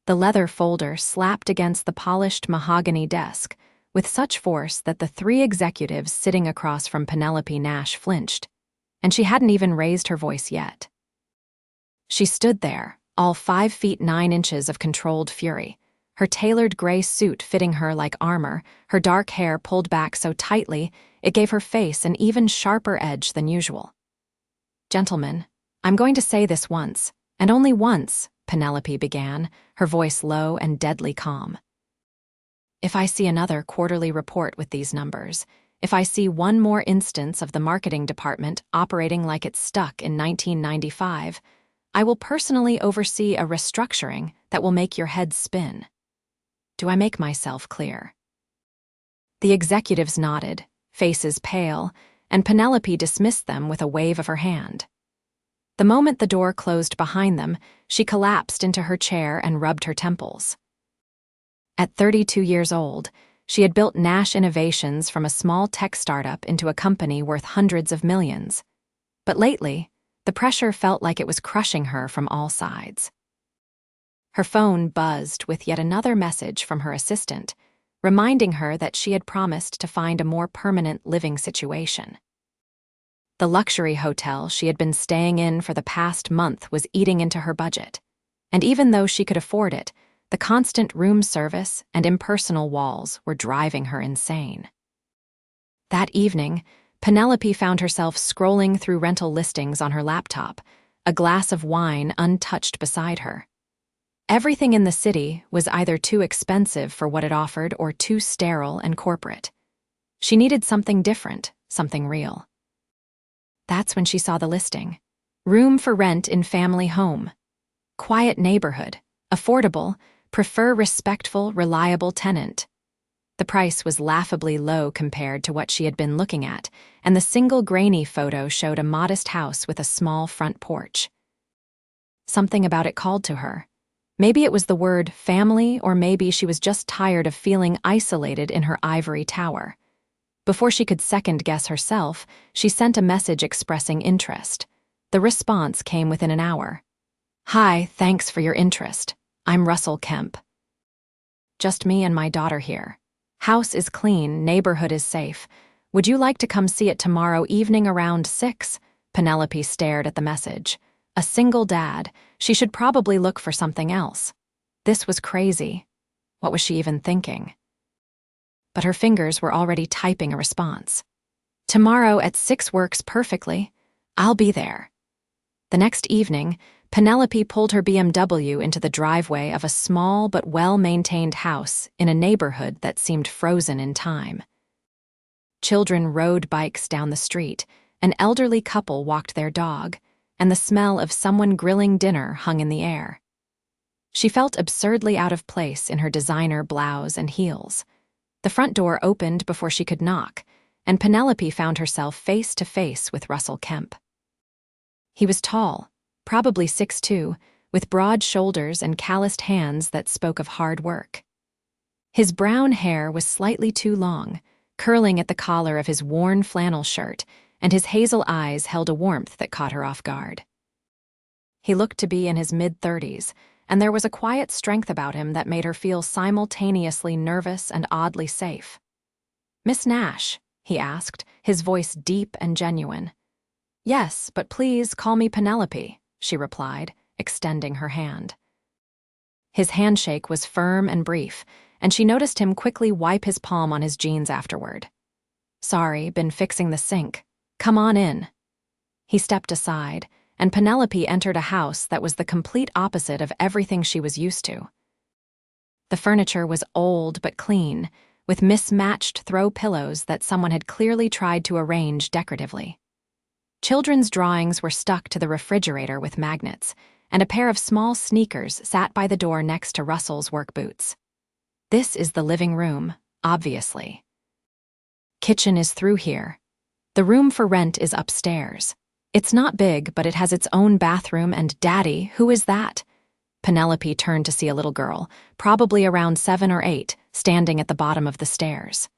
The leather folder slapped against the polished mahogany desk with such force that the three executives sitting across from Penelope Nash flinched, and she hadn't even raised her voice yet. She stood there, all 5 feet 9 inches of controlled fury, her tailored gray suit fitting her like armor, her dark hair pulled back so tightly it gave her face an even sharper edge than usual. "Gentlemen, I'm going to say this once, and only once," Penelope began, her voice low and deadly calm. "If I see another quarterly report with these numbers, if I see one more instance of the marketing department operating like it's stuck in 1995, I will personally oversee a restructuring that will make your heads spin. Do I make myself clear?" The executives nodded, faces pale, and Penelope dismissed them with a wave of her hand. The moment the door closed behind them, she collapsed into her chair and rubbed her temples. At 32 years old, she had built Nash Innovations from a small tech startup into a company worth hundreds of millions. But lately, the pressure felt like it was crushing her from all sides. Her phone buzzed with yet another message from her assistant, reminding her that she had promised to find a more permanent living situation. The luxury hotel she had been staying in for the past month was eating into her budget, and even though she could afford it, the constant room service and impersonal walls were driving her insane. That evening, Penelope found herself scrolling through rental listings on her laptop, a glass of wine untouched beside her. Everything in the city was either too expensive for what it offered or too sterile and corporate. She needed something different, something real. That's when she saw the listing. Room for rent in family home. Quiet neighborhood. Affordable. Prefer respectful, reliable tenant. The price was laughably low compared to what she had been looking at, and the single grainy photo showed a modest house with a small front porch. Something about it called to her. Maybe it was the word family, or maybe she was just tired of feeling isolated in her ivory tower. Before she could second-guess herself, she sent a message expressing interest. The response came within an hour. "Hi, thanks for your interest. I'm Russell Kemp. Just me and my daughter here. House is clean, neighborhood is safe. Would you like to come see it tomorrow evening around 6? Penelope stared at the message. A single dad. She should probably look for something else. This was crazy. What was she even thinking? But her fingers were already typing a response. "Tomorrow at 6 works perfectly. I'll be there." The next evening, Penelope pulled her BMW into the driveway of a small but well-maintained house in a neighborhood that seemed frozen in time. Children rode bikes down the street, an elderly couple walked their dog, and the smell of someone grilling dinner hung in the air. She felt absurdly out of place in her designer blouse and heels. The front door opened before she could knock, and Penelope found herself face to face with Russell Kemp. He was tall, probably 6'2", with broad shoulders and calloused hands that spoke of hard work. His brown hair was slightly too long, curling at the collar of his worn flannel shirt, and his hazel eyes held a warmth that caught her off guard. He looked to be in his mid-30s, and there was a quiet strength about him that made her feel simultaneously nervous and oddly safe. "Miss Nash?" he asked, his voice deep and genuine. "Yes, but please call me Penelope," she replied, extending her hand. His handshake was firm and brief, and she noticed him quickly wipe his palm on his jeans afterward. "Sorry, been fixing the sink. Come on in." He stepped aside, and Penelope entered a house that was the complete opposite of everything she was used to. The furniture was old but clean, with mismatched throw pillows that someone had clearly tried to arrange decoratively. Children's drawings were stuck to the refrigerator with magnets, and a pair of small sneakers sat by the door next to Russell's work boots. This is the living room, obviously. Kitchen is through here. The room for rent is upstairs. It's not big, but it has its own bathroom, and Daddy, who is that? Penelope turned to see a little girl, probably around 7 or 8, standing at the bottom of the stairs.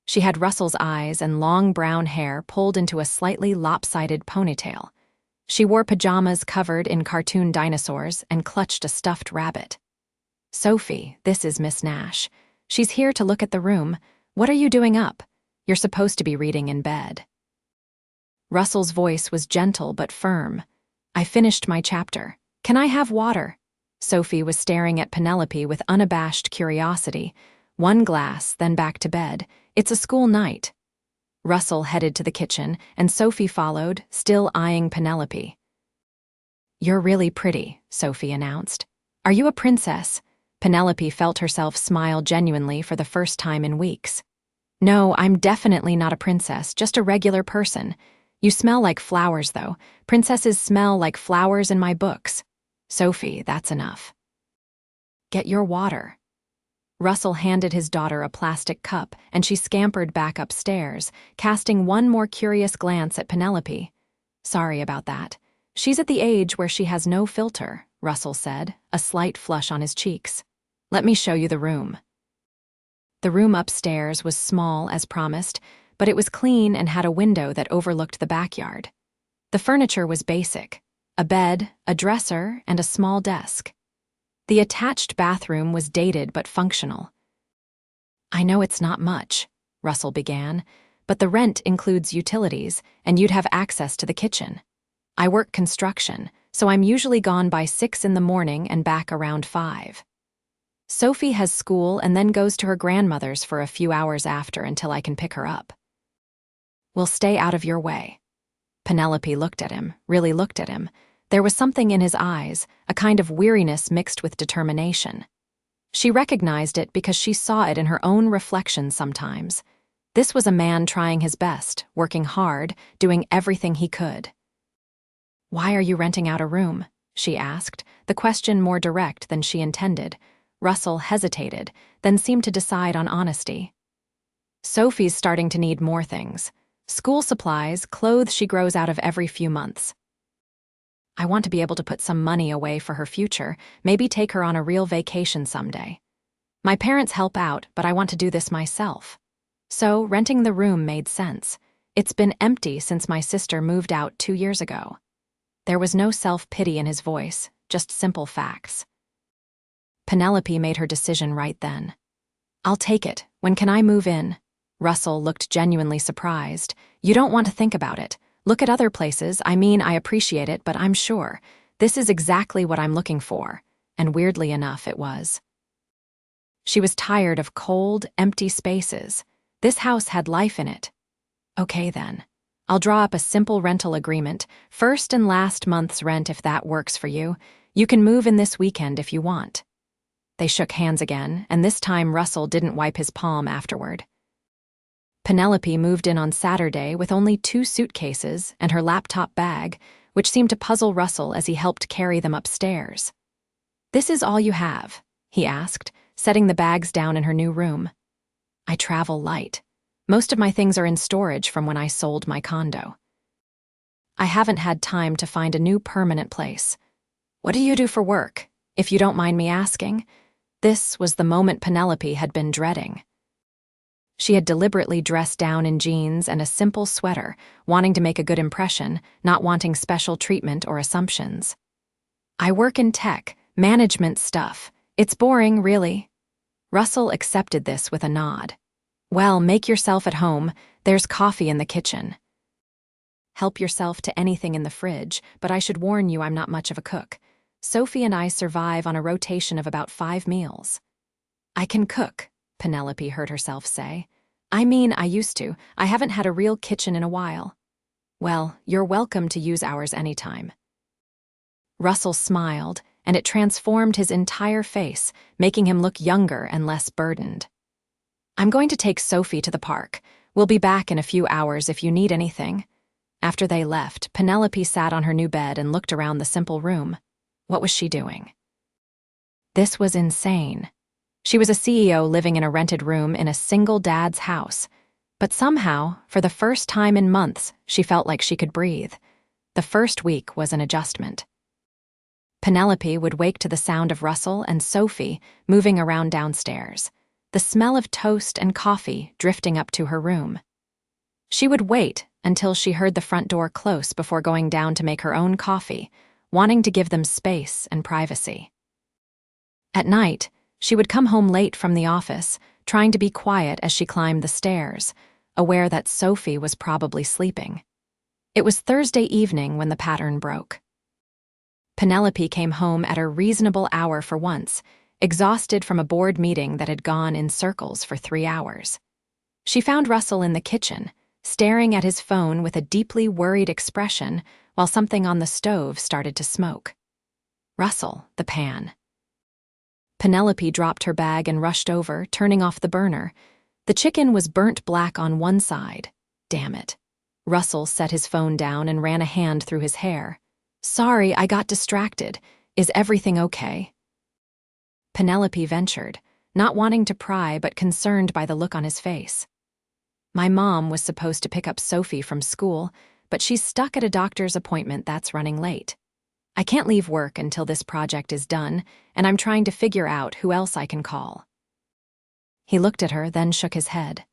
She had Russell's eyes and long brown hair pulled into a slightly lopsided ponytail. She wore pajamas covered in cartoon dinosaurs and clutched a stuffed rabbit. "Sophie, this is Miss Nash. She's here to look at the room. What are you doing up? You're supposed to be reading in bed." Russell's voice was gentle but firm. "I finished my chapter. Can I have water?" Sophie was staring at Penelope with unabashed curiosity. One glass, then back to bed. It's a school night. Russell headed to the kitchen, and Sophie followed, still eyeing Penelope. "You're really pretty," Sophie announced. "Are you a princess?" Penelope felt herself smile genuinely for the first time in weeks. "No, I'm definitely not a princess, just a regular person. You smell like flowers, though. Princesses smell like flowers in my books." "Sophie, that's enough. Get your water." Russell handed his daughter a plastic cup, and she scampered back upstairs, casting one more curious glance at Penelope. "Sorry about that. She's at the age where she has no filter," Russell said, a slight flush on his cheeks. "Let me show you the room." The room upstairs was small, as promised, but it was clean and had a window that overlooked the backyard. The furniture was basic: a bed, a dresser, and a small desk. The attached bathroom was dated but functional. "I know it's not much," Russell began, "but the rent includes utilities, and you'd have access to the kitchen. I work construction, so I'm usually gone by 6 in the morning and back around 5. Sophie has school and then goes to her grandmother's for a few hours after until I can pick her up. We'll stay out of your way." Penelope looked at him, really looked at him. There was something in his eyes, a kind of weariness mixed with determination. She recognized it because she saw it in her own reflection sometimes. This was a man trying his best, working hard, doing everything he could. "Why are you renting out a room?" she asked, the question more direct than she intended. Russell hesitated, then seemed to decide on honesty. "Sophie's starting to need more things. School supplies, clothes she grows out of every few months. I want to be able to put some money away for her future, maybe take her on a real vacation someday. My parents help out, but I want to do this myself. So renting the room made sense. It's been empty since my sister moved out 2 years ago." There was no self-pity in his voice, just simple facts. Penelope made her decision right then. "I'll take it. When can I move in?" Russell looked genuinely surprised. "You don't want to think about it. Look at other places. I mean, I appreciate it, but I'm sure. This is exactly what I'm looking for." And weirdly enough, it was. She was tired of cold, empty spaces. This house had life in it. "Okay, then. I'll draw up a simple rental agreement, first and last month's rent if that works for you. You can move in this weekend if you want." They shook hands again, and this time Russell didn't wipe his palm afterward. Penelope moved in on Saturday with only 2 suitcases and her laptop bag, which seemed to puzzle Russell as he helped carry them upstairs. "This is all you have?" he asked, setting the bags down in her new room. "I travel light. Most of my things are in storage from when I sold my condo. I haven't had time to find a new permanent place. What do you do for work, if you don't mind me asking?" This was the moment Penelope had been dreading. She had deliberately dressed down in jeans and a simple sweater, wanting to make a good impression, not wanting special treatment or assumptions. "I work in tech, management stuff. It's boring, really." Russell accepted this with a nod. "Well, make yourself at home. There's coffee in the kitchen. Help yourself to anything in the fridge, but I should warn you I'm not much of a cook. Sophie and I survive on a rotation of about 5 meals. "I can cook," Penelope heard herself say. "I mean, I used to. I haven't had a real kitchen in a while." "Well, you're welcome to use ours anytime." Russell smiled, and it transformed his entire face, making him look younger and less burdened. "I'm going to take Sophie to the park. We'll be back in a few hours if you need anything." After they left, Penelope sat on her new bed and looked around the simple room. What was she doing? This was insane. She was a CEO living in a rented room in a single dad's house. But somehow, for the first time in months, she felt like she could breathe. The first week was an adjustment. Penelope would wake to the sound of Russell and Sophie moving around downstairs, the smell of toast and coffee drifting up to her room. She would wait until she heard the front door close before going down to make her own coffee, wanting to give them space and privacy. At night, She would come home late from the office, trying to be quiet as she climbed the stairs, aware that Sophie was probably sleeping. It was Thursday evening when the pattern broke. Penelope came home at a reasonable hour for once, exhausted from a board meeting that had gone in circles for 3 hours. She found Russell in the kitchen, staring at his phone with a deeply worried expression while something on the stove started to smoke. Russell, the pan. Penelope dropped her bag and rushed over, turning off the burner. The chicken was burnt black on one side. Damn it. Russell set his phone down and ran a hand through his hair. Sorry, I got distracted. Is everything okay? Penelope ventured, not wanting to pry but concerned by the look on his face. My mom was supposed to pick up Sophie from school, but she's stuck at a doctor's appointment that's running late. I can't leave work until this project is done, and I'm trying to figure out who else I can call. He looked at her, then shook his head.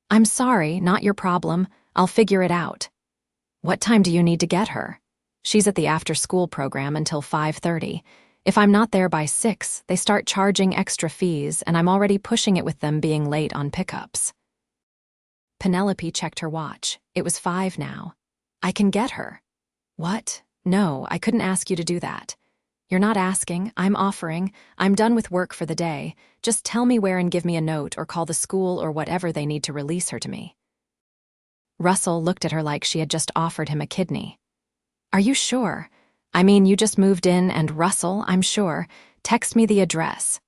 I'm sorry, not your problem. I'll figure it out. What time do you need to get her? She's at the after-school program until 5:30. If I'm not there by 6, they start charging extra fees, and I'm already pushing it with them being late on pickups. Penelope checked her watch. It was 5 now. I can get her. What? No, I couldn't ask you to do that. You're not asking, I'm offering. I'm done with work for the day. Just tell me where and give me a note or call the school or whatever they need to release her to me. Russell looked at her like she had just offered him a kidney. Are you sure? I mean, you just moved in and Russell, I'm sure. Text me the address.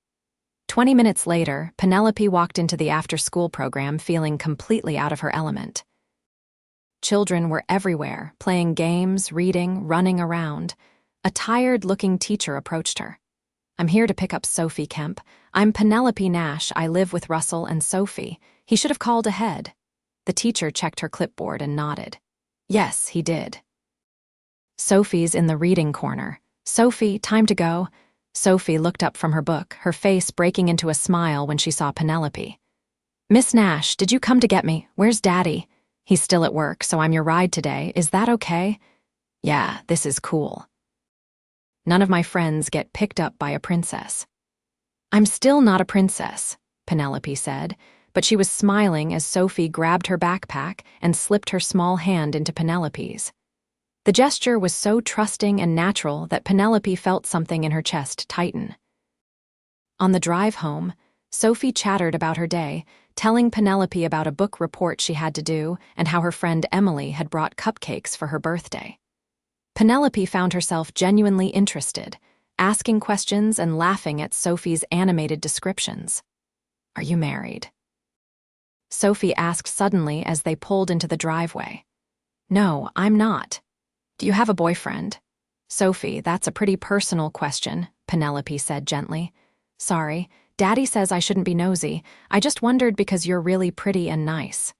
20 minutes later, Penelope walked into the after-school program feeling completely out of her element. Children were everywhere, playing games, reading, running around. A tired-looking teacher approached her. I'm here to pick up Sophie Kemp. I'm Penelope Nash. I live with Russell and Sophie. He should have called ahead. The teacher checked her clipboard and nodded. Yes, he did. Sophie's in the reading corner. Sophie, time to go. Sophie looked up from her book, her face breaking into a smile when she saw Penelope. Miss Nash, did you come to get me? Where's Daddy? He's still at work, so I'm your ride today. Is that okay? Yeah, this is cool. None of my friends get picked up by a princess. I'm still not a princess, Penelope said, but she was smiling as Sophie grabbed her backpack and slipped her small hand into Penelope's. The gesture was so trusting and natural that Penelope felt something in her chest tighten. On the drive home, Sophie chattered about her day, telling Penelope about a book report she had to do and how her friend Emily had brought cupcakes for her birthday. Penelope found herself genuinely interested, asking questions and laughing at Sophie's animated descriptions. Are you married? Sophie asked suddenly as they pulled into the driveway. No, I'm not. Do you have a boyfriend? Sophie, that's a pretty personal question, Penelope said gently. Sorry, Daddy says I shouldn't be nosy. I just wondered because you're really pretty and nice.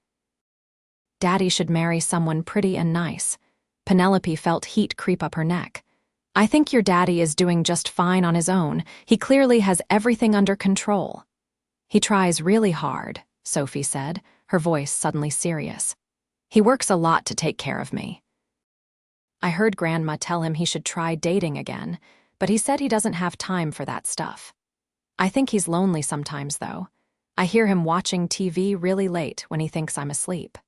Daddy should marry someone pretty and nice. Penelope felt heat creep up her neck. I think your daddy is doing just fine on his own. He clearly has everything under control. He tries really hard, Sophie said, her voice suddenly serious. He works a lot to take care of me. I heard Grandma tell him he should try dating again, but he said he doesn't have time for that stuff. I think he's lonely sometimes, though. I hear him watching TV really late when he thinks I'm asleep.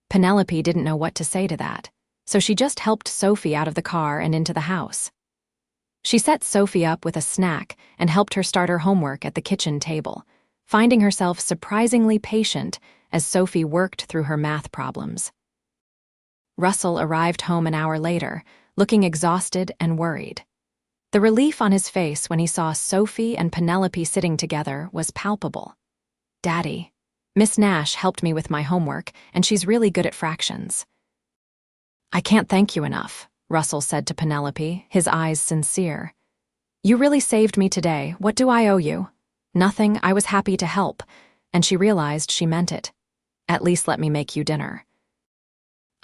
Penelope didn't know what to say to that, so she just helped Sophie out of the car and into the house. She set Sophie up with a snack and helped her start her homework at the kitchen table, finding herself surprisingly patient as Sophie worked through her math problems. Russell arrived home an hour later, looking exhausted and worried. The relief on his face when he saw Sophie and Penelope sitting together was palpable. Daddy, Miss Nash helped me with my homework, and she's really good at fractions. I can't thank you enough, Russell said to Penelope, his eyes sincere. You really saved me today. What do I owe you? Nothing. I was happy to help, and she realized she meant it. At least let me make you dinner.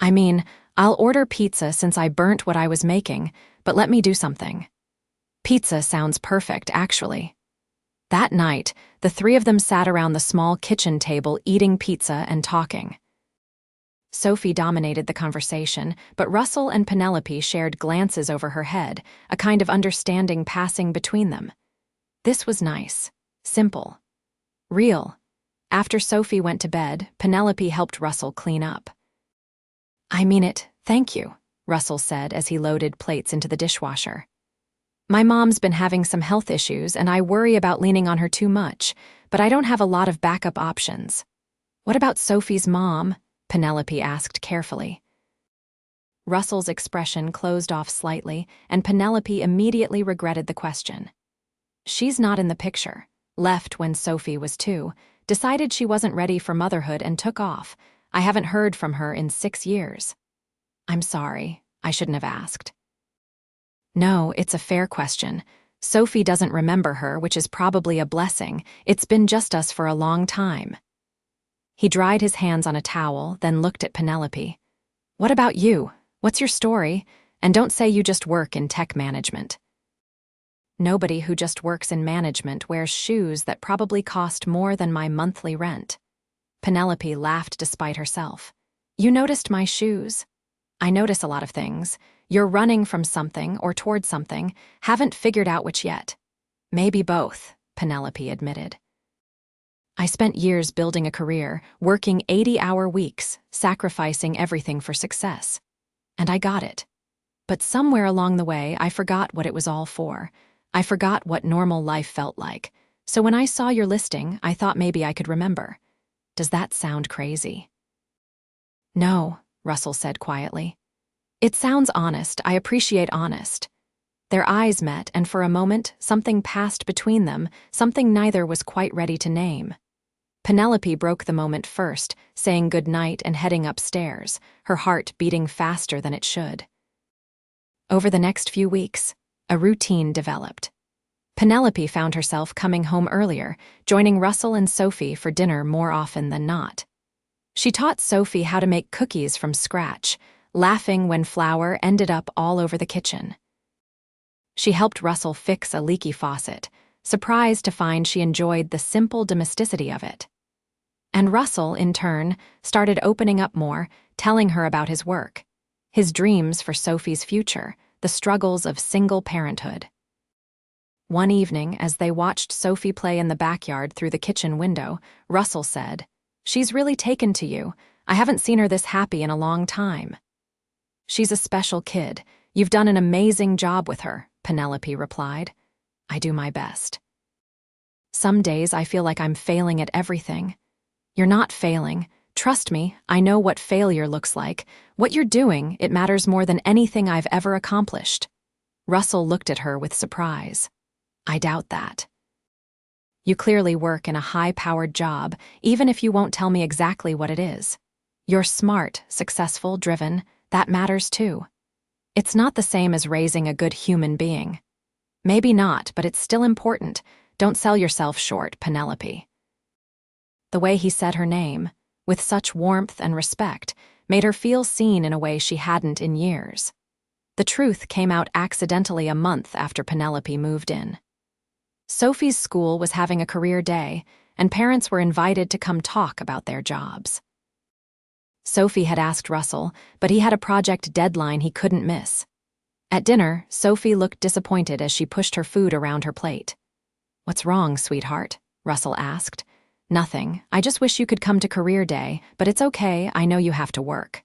I mean, I'll order pizza since I burnt what I was making, but let me do something. Pizza sounds perfect, actually. That night, the three of them sat around the small kitchen table eating pizza and talking. Sophie dominated the conversation, but Russell and Penelope shared glances over her head, a kind of understanding passing between them. This was nice. Simple. Real. After Sophie went to bed, Penelope helped Russell clean up. "I mean it, thank you," Russell said as he loaded plates into the dishwasher. "My mom's been having some health issues and I worry about leaning on her too much, but I don't have a lot of backup options." "What about Sophie's mom?" Penelope asked carefully. Russell's expression closed off slightly, and Penelope immediately regretted the question. "She's not in the picture. Left when Sophie was 2, decided she wasn't ready for motherhood and took off. I haven't heard from her in 6 years." "I'm sorry. I shouldn't have asked." "No, it's a fair question. Sophie doesn't remember her, which is probably a blessing. It's been just us for a long time." He dried his hands on a towel, then looked at Penelope. "What about you? What's your story? And don't say you just work in tech management." "Nobody who just works in management wears shoes that probably cost more than my monthly rent." Penelope laughed despite herself. "You noticed my shoes?" "I notice a lot of things. You're running from something or toward something, haven't figured out which yet." "Maybe both," Penelope admitted. "I spent years building a career, working 80-hour weeks, sacrificing everything for success. And I got it. But somewhere along the way, I forgot what it was all for. I forgot what normal life felt like. So when I saw your listing, I thought maybe I could remember. Does that sound crazy?" "No," Russell said quietly. "It sounds honest. I appreciate honest." Their eyes met, and for a moment, something passed between them, something neither was quite ready to name. Penelope broke the moment first, saying good night and heading upstairs, her heart beating faster than it should. Over the next few weeks, a routine developed. Penelope found herself coming home earlier, joining Russell and Sophie for dinner more often than not. She taught Sophie how to make cookies from scratch, laughing when flour ended up all over the kitchen. She helped Russell fix a leaky faucet, surprised to find she enjoyed the simple domesticity of it. And Russell, in turn, started opening up more, telling her about his work, his dreams for Sophie's future, the struggles of single parenthood. One evening, as they watched Sophie play in the backyard through the kitchen window, Russell said, "She's really taken to you. I haven't seen her this happy in a long time." "She's a special kid. You've done an amazing job with her," Penelope replied. "I do my best. Some days I feel like I'm failing at everything." "You're not failing. Trust me, I know what failure looks like. What you're doing, it matters more than anything I've ever accomplished." Russell looked at her with surprise. "I doubt that. You clearly work in a high-powered job, even if you won't tell me exactly what it is. You're smart, successful, driven. That matters too. It's not the same as raising a good human being." "Maybe not, but it's still important. Don't sell yourself short, Penelope." The way he said her name, with such warmth and respect, made her feel seen in a way she hadn't in years. The truth came out accidentally a month after Penelope moved in. Sophie's school was having a career day, and parents were invited to come talk about their jobs. Sophie had asked Russell, but he had a project deadline he couldn't miss. At dinner, Sophie looked disappointed as she pushed her food around her plate. "What's wrong, sweetheart?" Russell asked. "Nothing. I just wish you could come to career day, but it's okay, I know you have to work."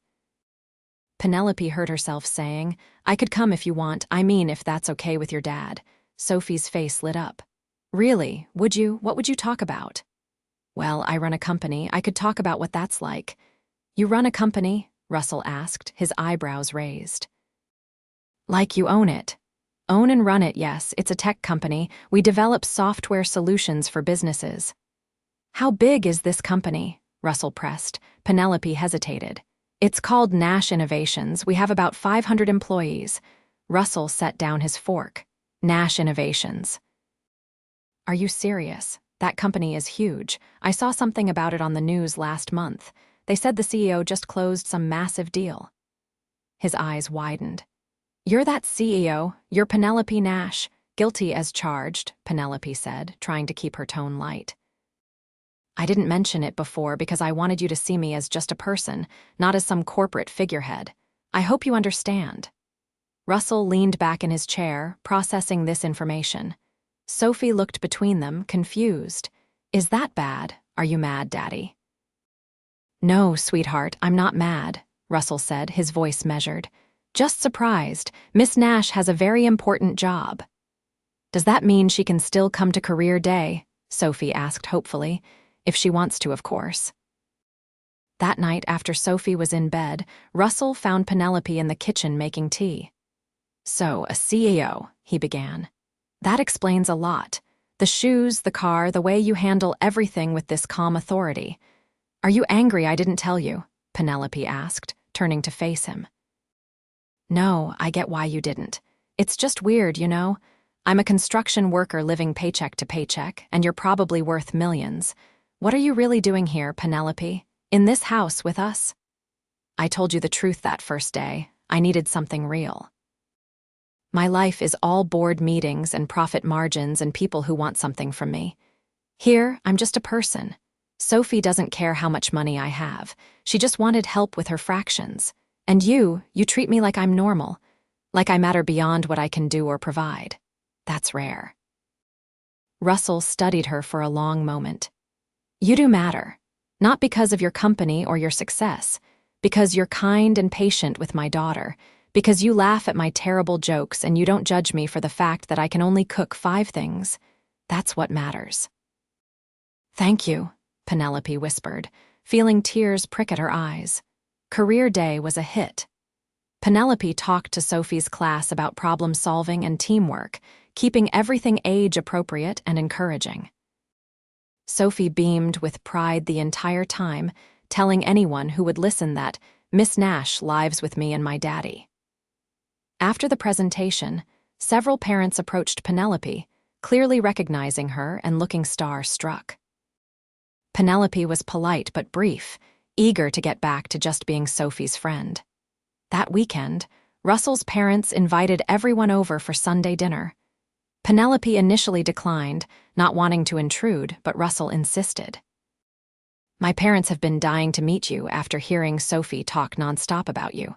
Penelope heard herself saying, "I could come if you want, I mean if that's okay with your dad." Sophie's face lit up. "Really? Would you? What would you talk about?" "Well, I run a company. I could talk about what that's like." "You run a company?" Russell asked, his eyebrows raised. "Like you own it?" "Own and run it, yes. It's a tech company. We develop software solutions for businesses." "How big is this company?" Russell pressed. Penelope hesitated. "It's called Nash Innovations. We have about 500 employees." Russell set down his fork. "Nash Innovations. Are you serious? That company is huge. I saw something about it on the news last month. They said the CEO just closed some massive deal." His eyes widened. "You're that CEO. You're Penelope Nash. Guilty as charged," Penelope said, trying to keep her tone light. "I didn't mention it before because I wanted you to see me as just a person, not as some corporate figurehead. I hope you understand." Russell leaned back in his chair, processing this information. Sophie looked between them, confused. Is that bad? Are you mad, Daddy? No, sweetheart, I'm not mad, Russell said, his voice measured. Just surprised. Miss Nash has a very important job. Does that mean she can still come to career day? Sophie asked hopefully. If she wants to, of course. That night, after Sophie was in bed, Russell found Penelope in the kitchen making tea. So, a CEO, he began. That explains a lot. The shoes, the car, the way you handle everything with this calm authority. Are you angry I didn't tell you? Penelope asked, turning to face him. No, I get why you didn't. It's just weird, you know? I'm a construction worker living paycheck to paycheck, and you're probably worth millions. What are you really doing here, Penelope? In this house with us? I told you the truth that first day. I needed something real. My life is all board meetings and profit margins and people who want something from me. Here, I'm just a person. Sophie doesn't care how much money I have. She just wanted help with her fractions. And you treat me like I'm normal, like I matter beyond what I can do or provide. That's rare. Russell studied her for a long moment. You do matter, not because of your company or your success, because you're kind and patient with my daughter, because you laugh at my terrible jokes and you don't judge me for the fact that I can only cook 5 things. That's what matters. Thank you, Penelope whispered, feeling tears prick at her eyes. Career day was a hit. Penelope talked to Sophie's class about problem-solving and teamwork, keeping everything age-appropriate and encouraging. Sophie beamed with pride the entire time, telling anyone who would listen that Miss Nash lives with me and my daddy. After the presentation, several parents approached Penelope, clearly recognizing her and looking star-struck. Penelope was polite but brief, eager to get back to just being Sophie's friend. That weekend, Russell's parents invited everyone over for Sunday dinner. Penelope initially declined, not wanting to intrude, but Russell insisted. My parents have been dying to meet you after hearing Sophie talk nonstop about you.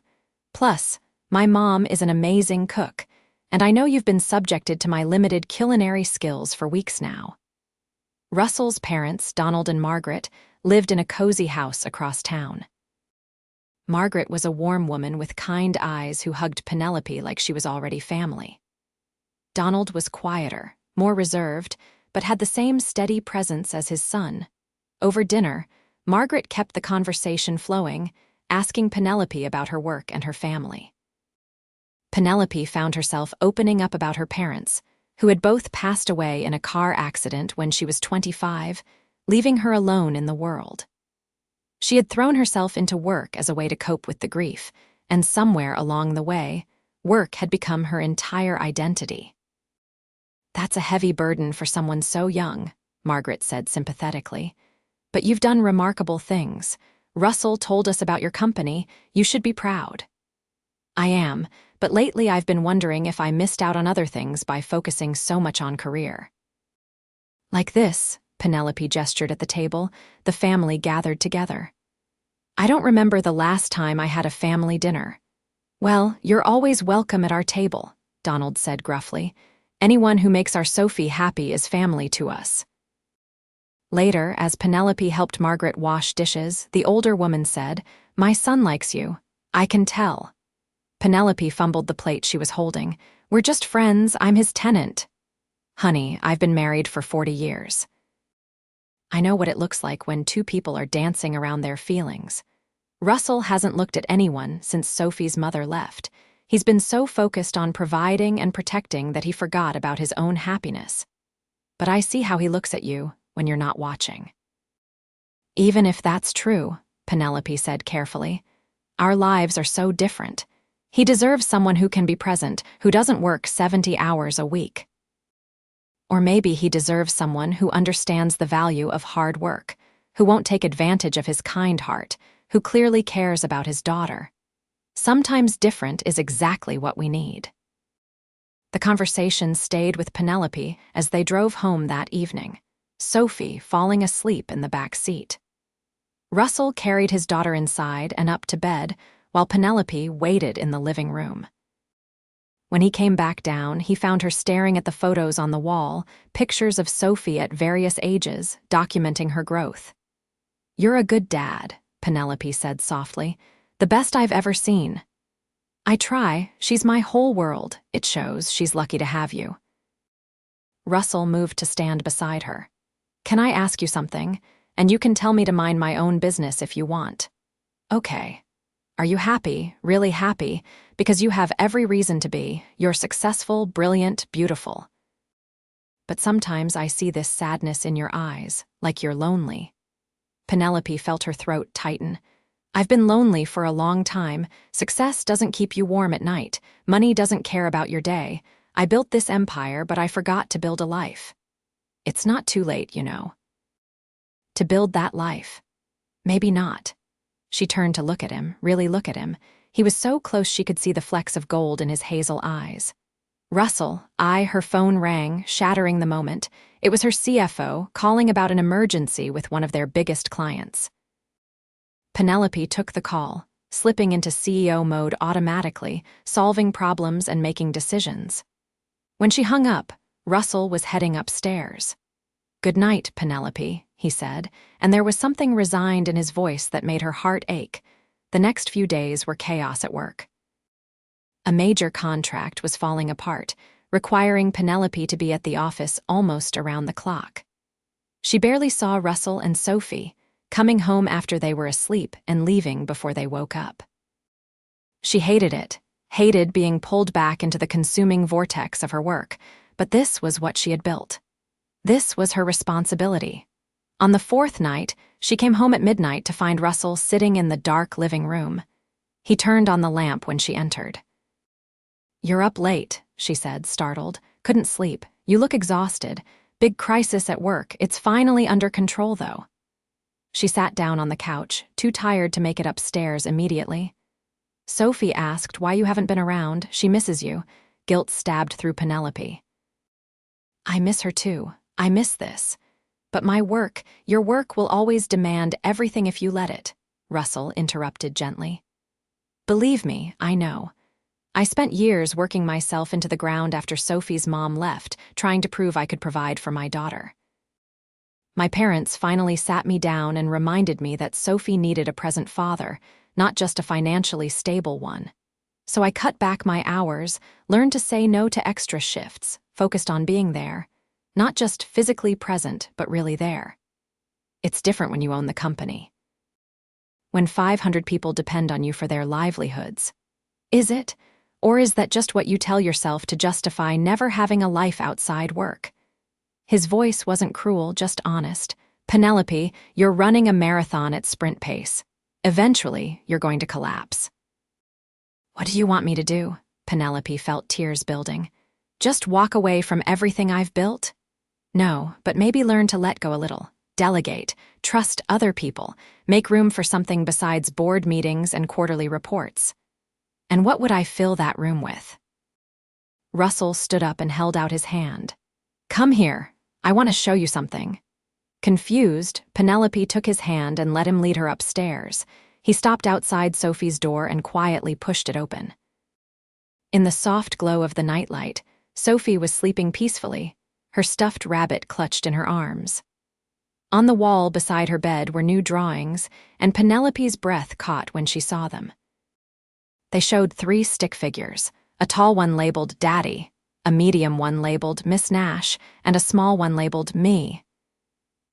Plus, my mom is an amazing cook, and I know you've been subjected to my limited culinary skills for weeks now. Russell's parents, Donald and Margaret, lived in a cozy house across town. Margaret was a warm woman with kind eyes who hugged Penelope like she was already family. Donald was quieter, more reserved, but had the same steady presence as his son. Over dinner, Margaret kept the conversation flowing, asking Penelope about her work and her family. Penelope found herself opening up about her parents, who had both passed away in a car accident when she was 25, leaving her alone in the world. She had thrown herself into work as a way to cope with the grief, and somewhere along the way, work had become her entire identity. That's a heavy burden for someone so young, Margaret said sympathetically. But you've done remarkable things. Russell told us about your company. You should be proud. I am, but lately I've been wondering if I missed out on other things by focusing so much on career. Like this, Penelope gestured at the table, the family gathered together. I don't remember the last time I had a family dinner. Well, you're always welcome at our table, Donald said gruffly. Anyone who makes our Sophie happy is family to us. Later, as Penelope helped Margaret wash dishes, the older woman said, My son likes you. I can tell. Penelope fumbled the plate she was holding. We're just friends. I'm his tenant. Honey, I've been married for 40 years. I know what it looks like when 2 people are dancing around their feelings. Russell hasn't looked at anyone since Sophie's mother left. He's been so focused on providing and protecting that he forgot about his own happiness. But I see how he looks at you when you're not watching. Even if that's true, Penelope said carefully, our lives are so different. He deserves someone who can be present, who doesn't work 70 hours a week. Or maybe he deserves someone who understands the value of hard work, who won't take advantage of his kind heart, who clearly cares about his daughter. Sometimes different is exactly what we need. The conversation stayed with Penelope as they drove home that evening, Sophie falling asleep in the back seat. Russell carried his daughter inside and up to bed, while Penelope waited in the living room. When he came back down, he found her staring at the photos on the wall, pictures of Sophie at various ages, documenting her growth. "You're a good dad," Penelope said softly. "The best I've ever seen." "I try. She's my whole world. It shows. She's lucky to have you." Russell moved to stand beside her. "Can I ask you something? And you can tell me to mind my own business if you want." "Okay. Are you happy, really happy? Because you have every reason to be. You're successful, brilliant, beautiful. But sometimes I see this sadness in your eyes, like you're lonely." Penelope felt her throat tighten. "I've been lonely for a long time. Success doesn't keep you warm at night. Money doesn't care about your day. I built this empire, but I forgot to build a life. It's not too late, you know. To build that life. Maybe not." She turned to look at him, really look at him. He was so close she could see the flecks of gold in his hazel eyes. "Russell," her phone rang, shattering the moment. It was her CFO, calling about an emergency with one of their biggest clients. Penelope took the call, slipping into CEO mode automatically, solving problems and making decisions. When she hung up, Russell was heading upstairs. "Good night, Penelope," he said, and there was something resigned in his voice that made her heart ache. The next few days were chaos at work. A major contract was falling apart, requiring Penelope to be at the office almost around the clock. She barely saw Russell and Sophie, coming home after they were asleep and leaving before they woke up. She hated it, hated being pulled back into the consuming vortex of her work, but this was what she had built. This was her responsibility. On the fourth night, she came home at midnight to find Russell sitting in the dark living room. He turned on the lamp when she entered. "You're up late," she said, startled. "Couldn't sleep. You look exhausted. Big crisis at work. It's finally under control, though." She sat down on the couch, too tired to make it upstairs immediately. "Sophie asked why you haven't been around. She misses you." Guilt stabbed through Penelope. "I miss her too. I miss this. But my work, your work will always demand everything if you let it," Russell interrupted gently. "Believe me, I know. I spent years working myself into the ground after Sophie's mom left, trying to prove I could provide for my daughter. My parents finally sat me down and reminded me that Sophie needed a present father, not just a financially stable one. So I cut back my hours, learned to say no to extra shifts, focused on being there. Not just physically present, but really there. It's different when you own the company. When 500 people depend on you for their livelihoods. Is it? Or is that just what you tell yourself to justify never having a life outside work?" His voice wasn't cruel, just honest. "Penelope, you're running a marathon at sprint pace. Eventually, you're going to collapse." "What do you want me to do?" Penelope felt tears building. "Just walk away from everything I've built?" "No, but maybe learn to let go a little. Delegate, trust other people, make room for something besides board meetings and quarterly reports." "And what would I fill that room with?" Russell stood up and held out his hand. "Come here. I want to show you something." Confused, Penelope took his hand and let him lead her upstairs. He stopped outside Sophie's door and quietly pushed it open. In the soft glow of the nightlight, Sophie was sleeping peacefully, her stuffed rabbit clutched in her arms. On the wall beside her bed were new drawings, and Penelope's breath caught when she saw them. They showed 3 stick figures, a tall one labeled Daddy, a medium one labeled Miss Nash, and a small one labeled Me.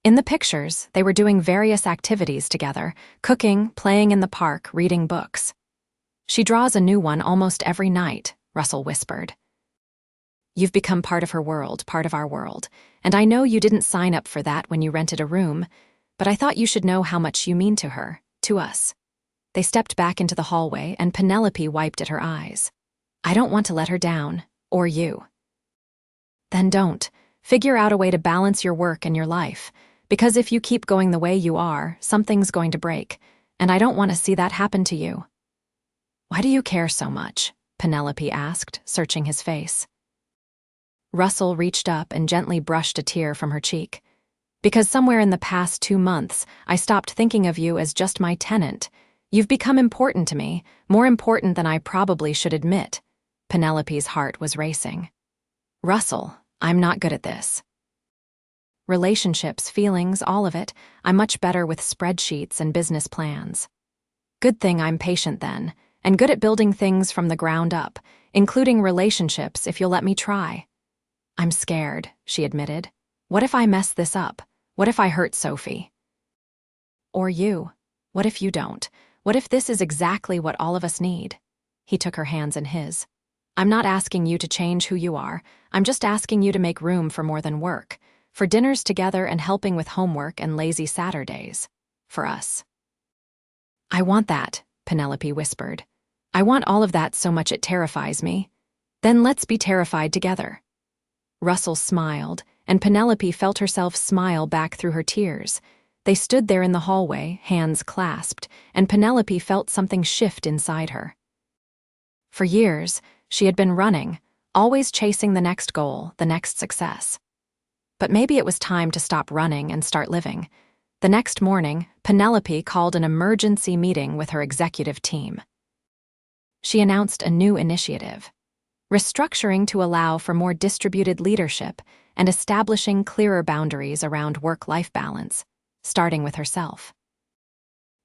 In the pictures, they were doing various activities together, cooking, playing in the park, reading books. "She draws a new one almost every night," Russell whispered. "You've become part of her world, part of our world, and I know you didn't sign up for that when you rented a room, but I thought you should know how much you mean to her, to us." They stepped back into the hallway, and Penelope wiped at her eyes. "I don't want to let her down, or you." "Then don't. Figure out a way to balance your work and your life, because if you keep going the way you are, something's going to break, and I don't want to see that happen to you." "Why do you care so much?" Penelope asked, searching his face. Russell reached up and gently brushed a tear from her cheek. "Because somewhere in the past 2 months, I stopped thinking of you as just my tenant. You've become important to me, more important than I probably should admit." Penelope's heart was racing. Russell, I'm not good at this. Relationships, feelings, all of it, I'm much better with spreadsheets and business plans. Good thing I'm patient then, and good at building things from the ground up, including relationships if you'll let me try. I'm scared, she admitted. What if I mess this up? What if I hurt Sophie? Or you? What if you don't? What if this is exactly what all of us need? He took her hands in his. I'm not asking you to change who you are. I'm just asking you to make room for more than work, for dinners together and helping with homework and lazy Saturdays. For us. I want that, Penelope whispered. I want all of that so much it terrifies me. Then let's be terrified together. Russell smiled, and Penelope felt herself smile back through her tears. They stood there in the hallway, hands clasped, and Penelope felt something shift inside her. For years, she had been running, always chasing the next goal, the next success. But maybe it was time to stop running and start living. The next morning, Penelope called an emergency meeting with her executive team. She announced a new initiative, restructuring to allow for more distributed leadership and establishing clearer boundaries around work-life balance, starting with herself.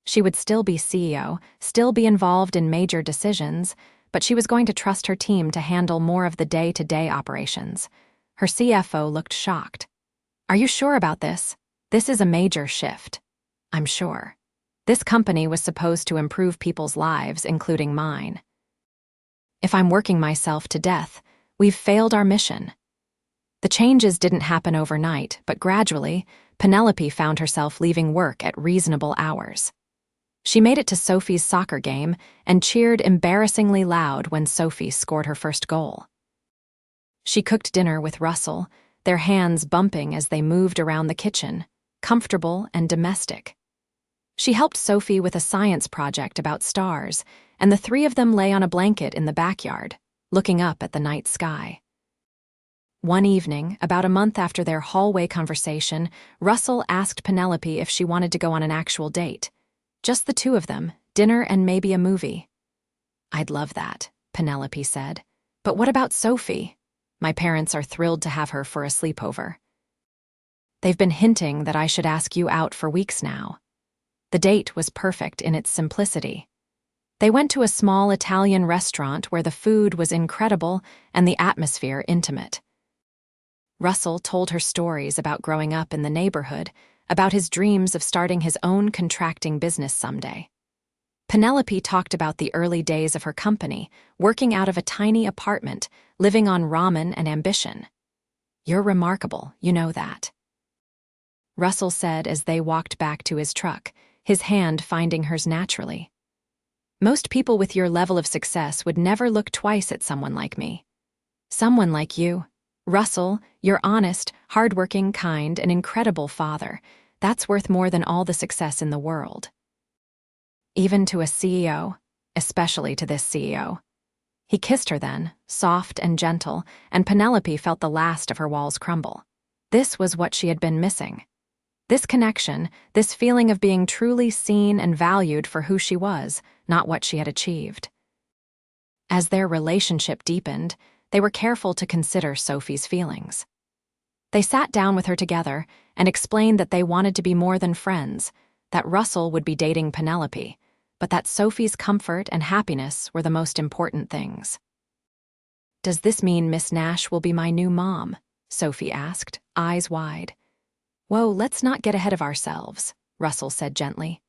She would still be CEO, still be involved in major decisions, but she was going to trust her team to handle more of the day-to-day operations. Her CFO looked shocked. Are you sure about this? This is a major shift. I'm sure. This company was supposed to improve people's lives, including mine. If I'm working myself to death, we've failed our mission. The changes didn't happen overnight, but gradually, Penelope found herself leaving work at reasonable hours. She made it to Sophie's soccer game and cheered embarrassingly loud when Sophie scored her first goal. She cooked dinner with Russell, their hands bumping as they moved around the kitchen, comfortable and domestic. She helped Sophie with a science project about stars, and the three of them lay on a blanket in the backyard, looking up at the night sky. One evening, about a month after their hallway conversation, Russell asked Penelope if she wanted to go on an actual date. Just the two of them, dinner and maybe a movie. I'd love that, Penelope said. But what about Sophie? My parents are thrilled to have her for a sleepover. They've been hinting that I should ask you out for weeks now. The date was perfect in its simplicity. They went to a small Italian restaurant where the food was incredible and the atmosphere intimate. Russell told her stories about growing up in the neighborhood, about his dreams of starting his own contracting business someday. Penelope talked about the early days of her company, working out of a tiny apartment, living on ramen and ambition. You're remarkable, you know that. Russell said as they walked back to his truck, his hand finding hers naturally. Most people with your level of success would never look twice at someone like me. Someone like you. Russell, you're honest, hardworking, kind, and incredible father. That's worth more than all the success in the world. Even to a CEO, especially to this CEO. He kissed her then, soft and gentle, and Penelope felt the last of her walls crumble. This was what she had been missing. This connection, this feeling of being truly seen and valued for who she was, not what she had achieved. As their relationship deepened, they were careful to consider Sophie's feelings. They sat down with her together and explained that they wanted to be more than friends, that Russell would be dating Penelope, but that Sophie's comfort and happiness were the most important things. Does this mean Miss Nash will be my new mom? Sophie asked, eyes wide. Whoa, let's not get ahead of ourselves, Russell said gently.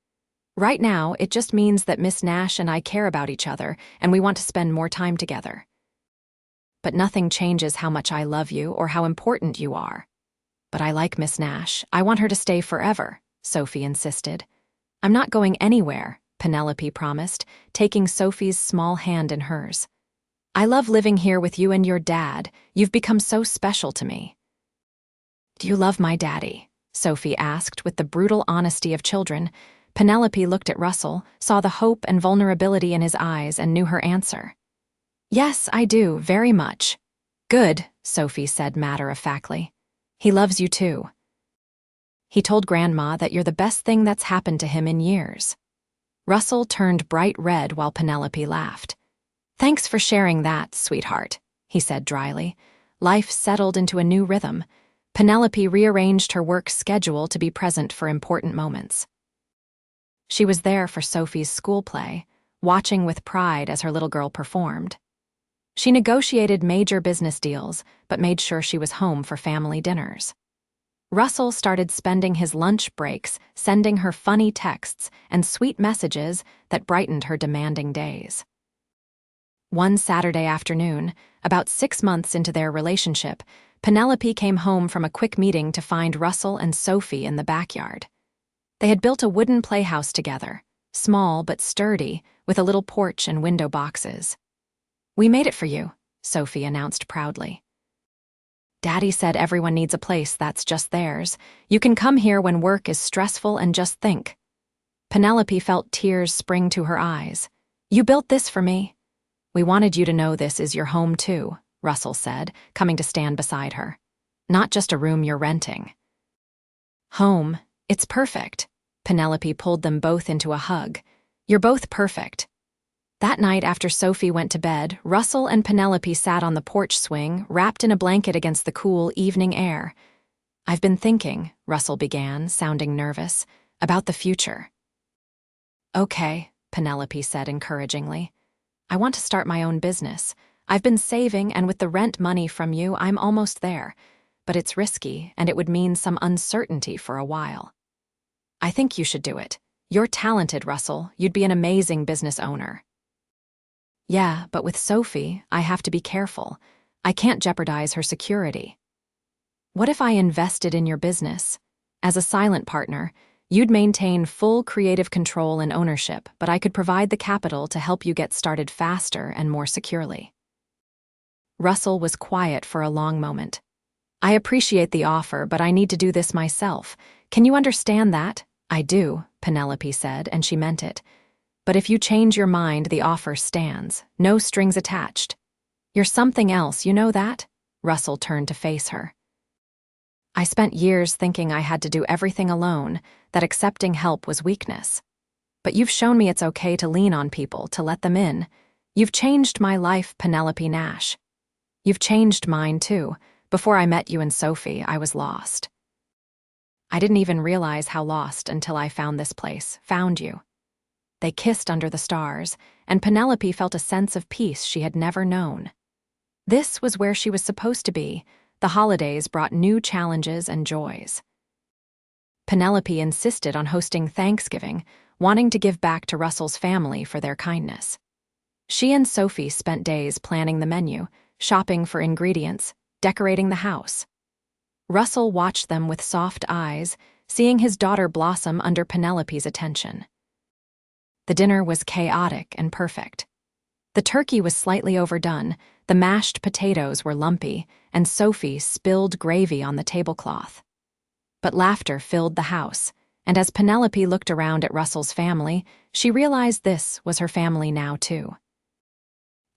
Right now, it just means that Miss Nash and I care about each other and we want to spend more time together. But nothing changes how much I love you or how important you are. But I like Miss Nash. I want her to stay forever, Sophie insisted. I'm not going anywhere, Penelope promised, taking Sophie's small hand in hers. I love living here with you and your dad. You've become so special to me. Do you love my daddy? Sophie asked with the brutal honesty of children. Penelope looked at Russell, saw the hope and vulnerability in his eyes, and knew her answer. Yes, I do, very much. Good, Sophie said matter-of-factly. He loves you too. He told Grandma that you're the best thing that's happened to him in years. Russell turned bright red while Penelope laughed. "Thanks for sharing that, sweetheart," he said dryly. Life settled into a new rhythm. Penelope rearranged her work schedule to be present for important moments. She was there for Sophie's school play, watching with pride as her little girl performed. She negotiated major business deals, but made sure she was home for family dinners. Russell started spending his lunch breaks sending her funny texts and sweet messages that brightened her demanding days. One Saturday afternoon, about 6 months into their relationship, Penelope came home from a quick meeting to find Russell and Sophie in the backyard. They had built a wooden playhouse together, small but sturdy, with a little porch and window boxes. "We made it for you," Sophie announced proudly. "Daddy said everyone needs a place that's just theirs. You can come here when work is stressful and just think." Penelope felt tears spring to her eyes. "You built this for me." "We wanted you to know this is your home too," Russell said, coming to stand beside her. "Not just a room you're renting." "Home, it's perfect." Penelope pulled them both into a hug. "You're both perfect." That night after Sophie went to bed, Russell and Penelope sat on the porch swing, wrapped in a blanket against the cool evening air. "I've been thinking," Russell began, sounding nervous, "about the future." "Okay," Penelope said encouragingly. "I want to start my own business. I've been saving, and with the rent money from you, I'm almost there. But it's risky, and it would mean some uncertainty for a while." "I think you should do it. You're talented, Russell. You'd be an amazing business owner." "Yeah, but with Sophie, I have to be careful. I can't jeopardize her security." "What if I invested in your business? As a silent partner, you'd maintain full creative control and ownership, but I could provide the capital to help you get started faster and more securely." Russell was quiet for a long moment. "I appreciate the offer, but I need to do this myself. Can you understand that?" "I do," Penelope said, and she meant it. "But if you change your mind, the offer stands. No strings attached." "You're something else, you know that?" Russell turned to face her. "I spent years thinking I had to do everything alone, that accepting help was weakness. But you've shown me it's okay to lean on people, to let them in. You've changed my life, Penelope Nash. You've changed mine, too. Before I met you and Sophie, I was lost. I didn't even realize how lost until I found this place, found you." They kissed under the stars, and Penelope felt a sense of peace she had never known. This was where she was supposed to be. The holidays brought new challenges and joys. Penelope insisted on hosting Thanksgiving, wanting to give back to Russell's family for their kindness. She and Sophie spent days planning the menu, shopping for ingredients, decorating the house. Russell watched them with soft eyes, seeing his daughter blossom under Penelope's attention. The dinner was chaotic and perfect. The turkey was slightly overdone, the mashed potatoes were lumpy, and Sophie spilled gravy on the tablecloth. But laughter filled the house, and as Penelope looked around at Russell's family, she realized this was her family now too.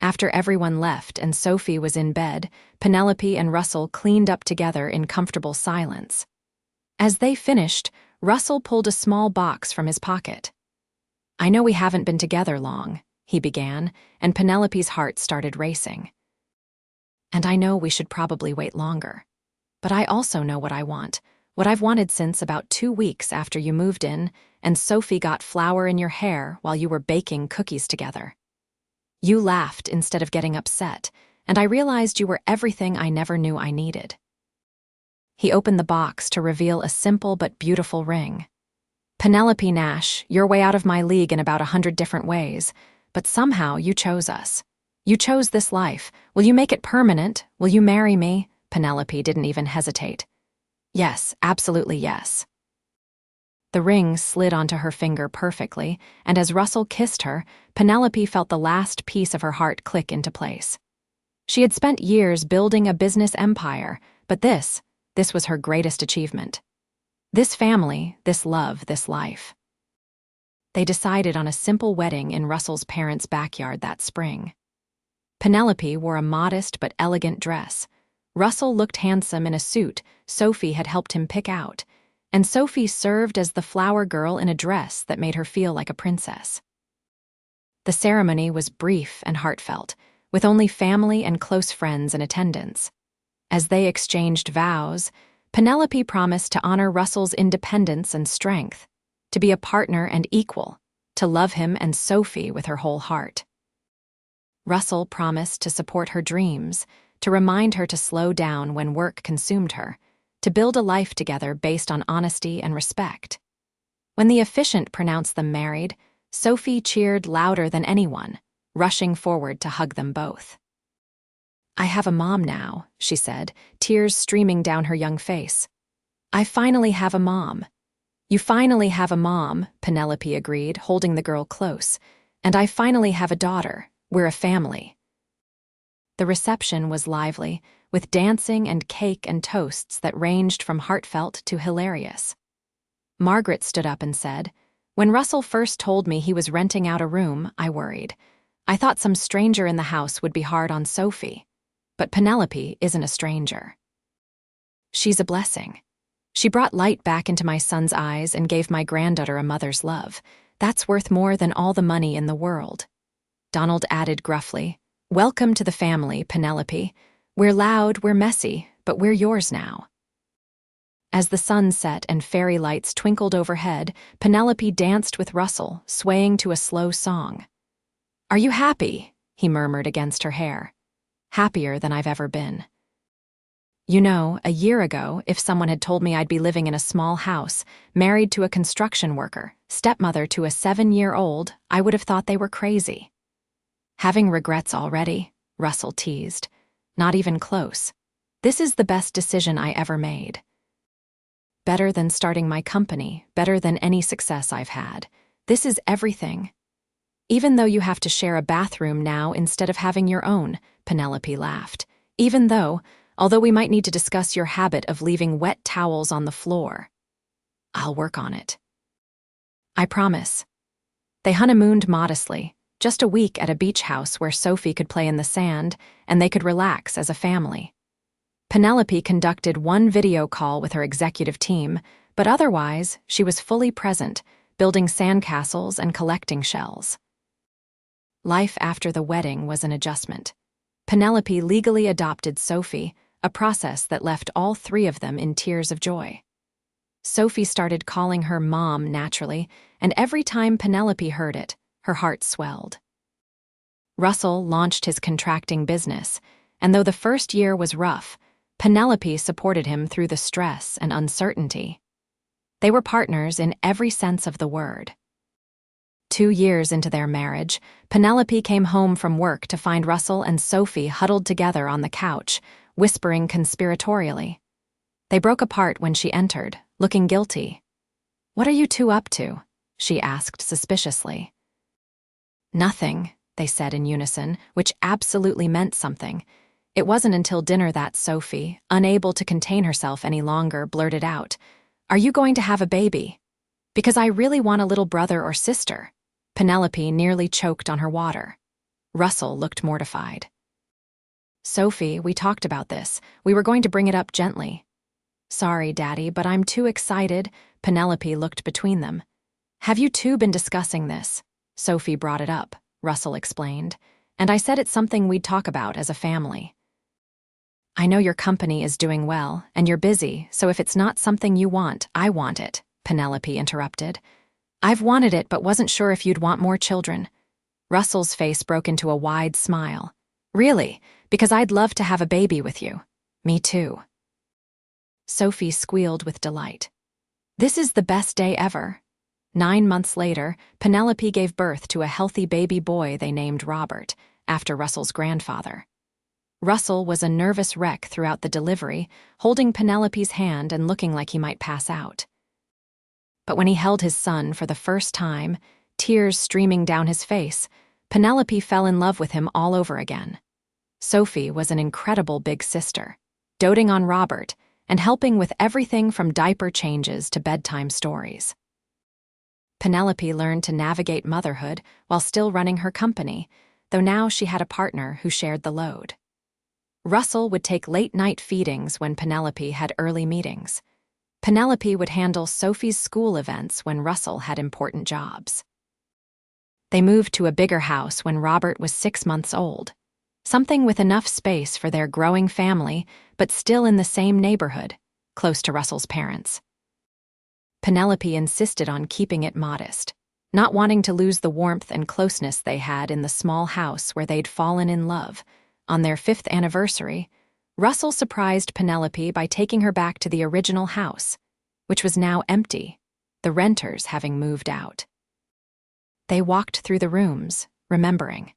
After everyone left and Sophie was in bed, Penelope and Russell cleaned up together in comfortable silence. As they finished, Russell pulled a small box from his pocket. "I know we haven't been together long," he began, and Penelope's heart started racing. "And I know we should probably wait longer. But I also know what I want, what I've wanted since about 2 weeks after you moved in and Sophie got flour in your hair while you were baking cookies together. You laughed instead of getting upset, and I realized you were everything I never knew I needed." He opened the box to reveal a simple but beautiful ring. "Penelope Nash, you're way out of my league in about 100 different ways, but somehow you chose us. You chose this life. Will you make it permanent? Will you marry me?" Penelope didn't even hesitate. "Yes, absolutely yes." The ring slid onto her finger perfectly, and as Russell kissed her, Penelope felt the last piece of her heart click into place. She had spent years building a business empire, but this was her greatest achievement. This family, this love, this life. They decided on a simple wedding in Russell's parents' backyard that spring. Penelope wore a modest but elegant dress. Russell looked handsome in a suit Sophie had helped him pick out, and Sophie served as the flower girl in a dress that made her feel like a princess. The ceremony was brief and heartfelt, with only family and close friends in attendance. As they exchanged vows, Penelope promised to honor Russell's independence and strength, to be a partner and equal, to love him and Sophie with her whole heart. Russell promised to support her dreams, to remind her to slow down when work consumed her, to build a life together based on honesty and respect. When the officiant pronounced them married, Sophie cheered louder than anyone, rushing forward to hug them both. "I have a mom now," she said, tears streaming down her young face. "I finally have a mom." "You finally have a mom," Penelope agreed, holding the girl close. "And I finally have a daughter. We're a family." The reception was lively, with dancing and cake and toasts that ranged from heartfelt to hilarious. Margaret stood up and said, "When Russell first told me he was renting out a room, I worried. I thought some stranger in the house would be hard on Sophie. But Penelope isn't a stranger. She's a blessing. She brought light back into my son's eyes and gave my granddaughter a mother's love. That's worth more than all the money in the world." Donald added gruffly, "Welcome to the family, Penelope. We're loud, we're messy, but we're yours now." As the sun set and fairy lights twinkled overhead, Penelope danced with Russell, swaying to a slow song. "Are you happy?" he murmured against her hair. "Happier than I've ever been. You know, a year ago, if someone had told me I'd be living in a small house, married to a construction worker, stepmother to a 7-year-old, I would have thought they were crazy." "Having regrets already?" Russell teased. "Not even close. This is the best decision I ever made. Better than starting my company, better than any success I've had. This is everything. Even though you have to share a bathroom now instead of having your own," Penelope laughed. Although we might need to discuss your habit of leaving wet towels on the floor." "I'll work on it." "I promise." They honeymooned modestly, just a week at a beach house where Sophie could play in the sand and they could relax as a family. Penelope conducted one video call with her executive team, but otherwise, she was fully present, building sandcastles and collecting shells. Life after the wedding was an adjustment. Penelope legally adopted Sophie, a process that left all three of them in tears of joy. Sophie started calling her Mom naturally, and every time Penelope heard it, her heart swelled. Russell launched his contracting business, and though the first year was rough, Penelope supported him through the stress and uncertainty. They were partners in every sense of the word. 2 years into their marriage, Penelope came home from work to find Russell and Sophie huddled together on the couch, whispering conspiratorially. They broke apart when she entered, looking guilty. "What are you two up to?" she asked suspiciously. "Nothing," they said in unison, which absolutely meant something. It wasn't until dinner that Sophie, unable to contain herself any longer, blurted out, "Are you going to have a baby? Because I really want a little brother or sister." Penelope nearly choked on her water. Russell looked mortified. "Sophie, we talked about this. We were going to bring it up gently." "Sorry, Daddy, but I'm too excited." Penelope looked between them. "Have you two been discussing this?" Sophie brought it up, Russell explained, "and I said it's something we'd talk about as a family." "I know your company is doing well, and you're busy, so if it's not something you want, I want it," Penelope interrupted. "I've wanted it but wasn't sure if you'd want more children." Russell's face broke into a wide smile. "Really? Because I'd love to have a baby with you." "Me too." Sophie squealed with delight. "This is the best day ever." 9 months later, Penelope gave birth to a healthy baby boy they named Robert, after Russell's grandfather. Russell was a nervous wreck throughout the delivery, holding Penelope's hand and looking like he might pass out. But when he held his son for the first time, tears streaming down his face, Penelope fell in love with him all over again. Sophie was an incredible big sister, doting on Robert and helping with everything from diaper changes to bedtime stories. Penelope learned to navigate motherhood while still running her company, though now she had a partner who shared the load. Russell would take late-night feedings when Penelope had early meetings. Penelope would handle Sophie's school events when Russell had important jobs. They moved to a bigger house when Robert was 6 months old. Something with enough space for their growing family, but still in the same neighborhood, close to Russell's parents. Penelope insisted on keeping it modest, not wanting to lose the warmth and closeness they had in the small house where they'd fallen in love. On their 5th anniversary, Russell surprised Penelope by taking her back to the original house, which was now empty, the renters having moved out. They walked through the rooms, remembering.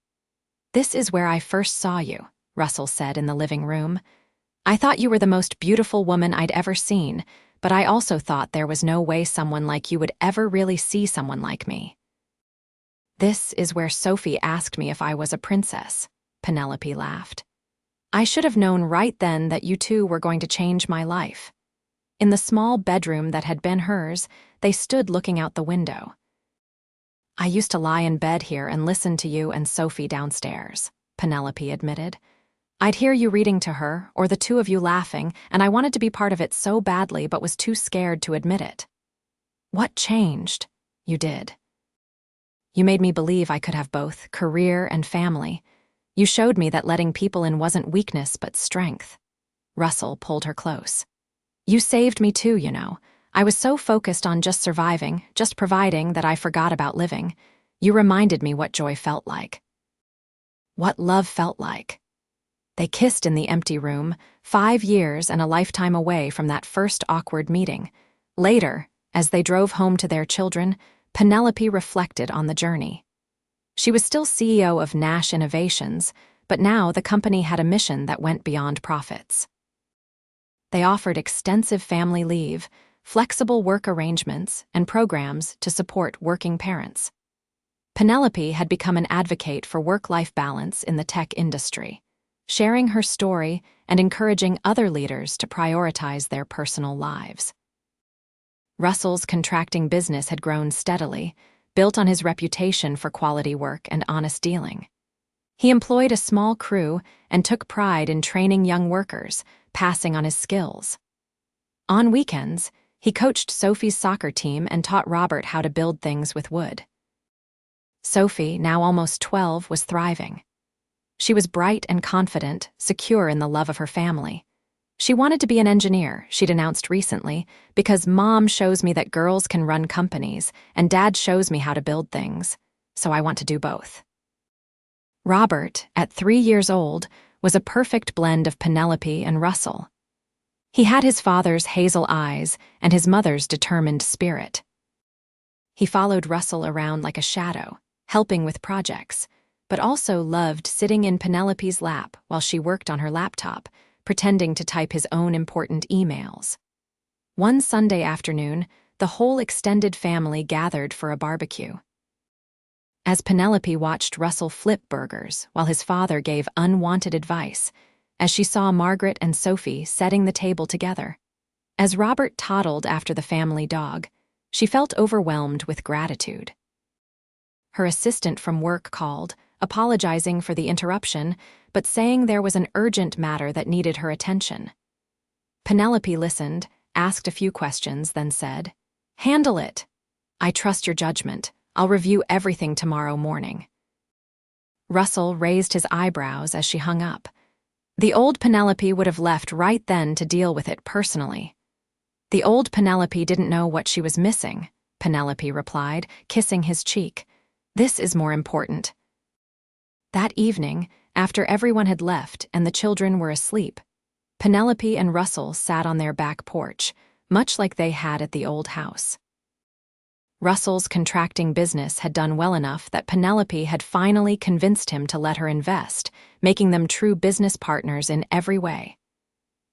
"This is where I first saw you," Russell said in the living room. "I thought you were the most beautiful woman I'd ever seen, but I also thought there was no way someone like you would ever really see someone like me." "This is where Sophie asked me if I was a princess," Penelope laughed. "I should have known right then that you two were going to change my life." In the small bedroom that had been hers, they stood looking out the window. "I used to lie in bed here and listen to you and Sophie downstairs," Penelope admitted. "I'd hear you reading to her, or the two of you laughing, and I wanted to be part of it so badly but was too scared to admit it." "What changed?" "You did. You made me believe I could have both, career and family. You showed me that letting people in wasn't weakness but strength." Russell pulled her close. "You saved me too, you know. I was so focused on just surviving, just providing, that I forgot about living. You reminded me what joy felt like. What love felt like." They kissed in the empty room, 5 years and a lifetime away from that first awkward meeting. Later, as they drove home to their children, Penelope reflected on the journey. She was still CEO of Nash Innovations, but now the company had a mission that went beyond profits. They offered extensive family leave, flexible work arrangements, and programs to support working parents. Penelope had become an advocate for work-life balance in the tech industry, sharing her story and encouraging other leaders to prioritize their personal lives. Russell's contracting business had grown steadily, built on his reputation for quality work and honest dealing. He employed a small crew and took pride in training young workers, passing on his skills. On weekends, he coached Sophie's soccer team and taught Robert how to build things with wood. Sophie, now almost 12, was thriving. She was bright and confident, secure in the love of her family. She wanted to be an engineer, she'd announced recently, because "Mom shows me that girls can run companies, and Dad shows me how to build things, so I want to do both." Robert, at 3 years old, was a perfect blend of Penelope and Russell. He had his father's hazel eyes and his mother's determined spirit. He followed Russell around like a shadow, helping with projects, but also loved sitting in Penelope's lap while she worked on her laptop, pretending to type his own important emails. One Sunday afternoon, the whole extended family gathered for a barbecue. As Penelope watched Russell flip burgers while his father gave unwanted advice, as she saw Margaret and Sophie setting the table together. As Robert toddled after the family dog, she felt overwhelmed with gratitude. Her assistant from work called, apologizing for the interruption, but saying there was an urgent matter that needed her attention. Penelope listened, asked a few questions, then said, "Handle it. I trust your judgment. I'll review everything tomorrow morning." Russell raised his eyebrows as she hung up. The old Penelope would have left right then to deal with it personally. The old Penelope didn't know what she was missing, Penelope replied, kissing his cheek. "This is more important." That evening, after everyone had left and the children were asleep, Penelope and Russell sat on their back porch, much like they had at the old house. Russell's contracting business had done well enough that Penelope had finally convinced him to let her invest, making them true business partners in every way.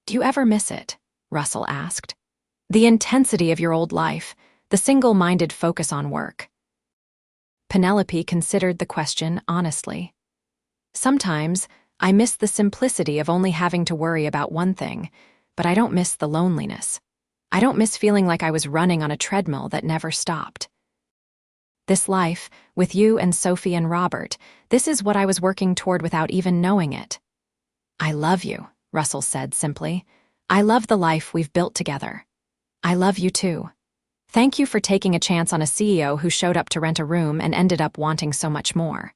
"Do you ever miss it?" Russell asked. "The intensity of your old life, the single-minded focus on work." Penelope considered the question honestly. "Sometimes, I miss the simplicity of only having to worry about one thing, but I don't miss the loneliness. I don't miss feeling like I was running on a treadmill that never stopped. This life, with you and Sophie and Robert, this is what I was working toward without even knowing it." "I love you," Russell said simply. "I love the life we've built together. I love you too. Thank you for taking a chance on a CEO who showed up to rent a room and ended up wanting so much more.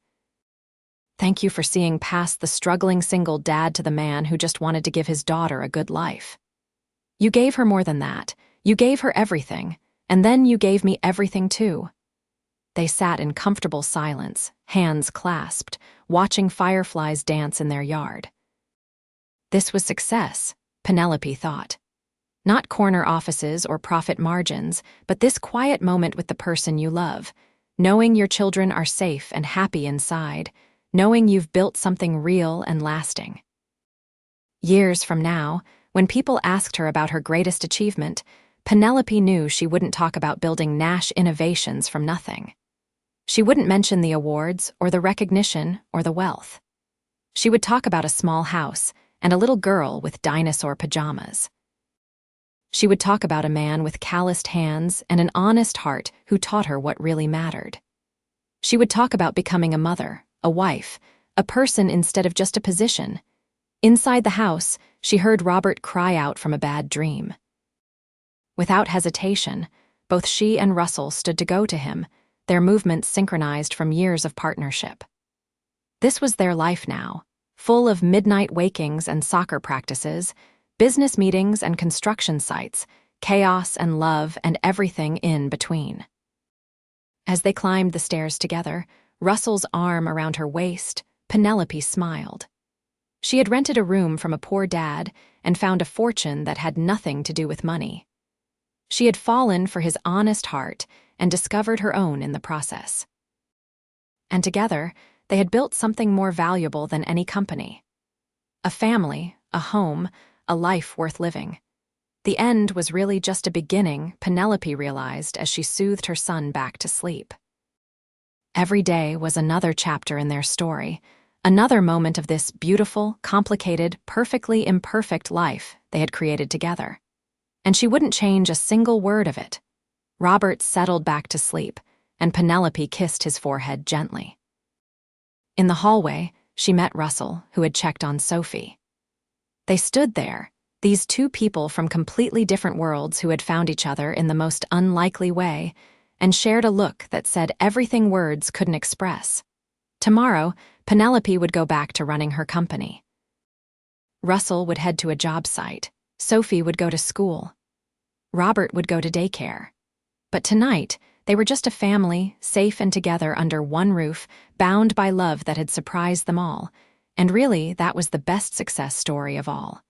Thank you for seeing past the struggling single dad to the man who just wanted to give his daughter a good life. You gave her more than that. You gave her everything, and then you gave me everything too. They sat in comfortable silence, hands clasped, watching fireflies dance in their yard. This was success, Penelope thought. Not corner offices or profit margins, but this quiet moment with the person you love, knowing your children are safe and happy inside, knowing you've built something real and lasting. Years from now, when people asked her about her greatest achievement, Penelope knew she wouldn't talk about building Nash innovations from nothing. She wouldn't mention the awards or the recognition or the wealth. She would talk about a small house and a little girl with dinosaur pajamas. She would talk about a man with calloused hands and an honest heart who taught her what really mattered. She would talk about becoming a mother, a wife, a person instead of just a position. Inside the house, she heard Robert cry out from a bad dream. Without hesitation, both she and Russell stood to go to him, their movements synchronized from years of partnership. This was their life now, full of midnight wakings and soccer practices, business meetings and construction sites, chaos and love and everything in between. As they climbed the stairs together, Russell's arm around her waist, Penelope smiled. She had rented a room from a poor dad and found a fortune that had nothing to do with money. She had fallen for his honest heart and discovered her own in the process. And together, they had built something more valuable than any company. A family, a home, a life worth living. The end was really just a beginning, Penelope realized as she soothed her son back to sleep. Every day was another chapter in their story, another moment of this beautiful, complicated, perfectly imperfect life they had created together. And she wouldn't change a single word of it. Robert settled back to sleep, and Penelope kissed his forehead gently. In the hallway, she met Russell, who had checked on Sophie. They stood there, these two people from completely different worlds who had found each other in the most unlikely way, and shared a look that said everything words couldn't express. Tomorrow, Penelope would go back to running her company. Russell would head to a job site. Sophie would go to school. Robert would go to daycare. But tonight, they were just a family, safe and together under one roof, bound by love that had surprised them all. And really, that was the best success story of all.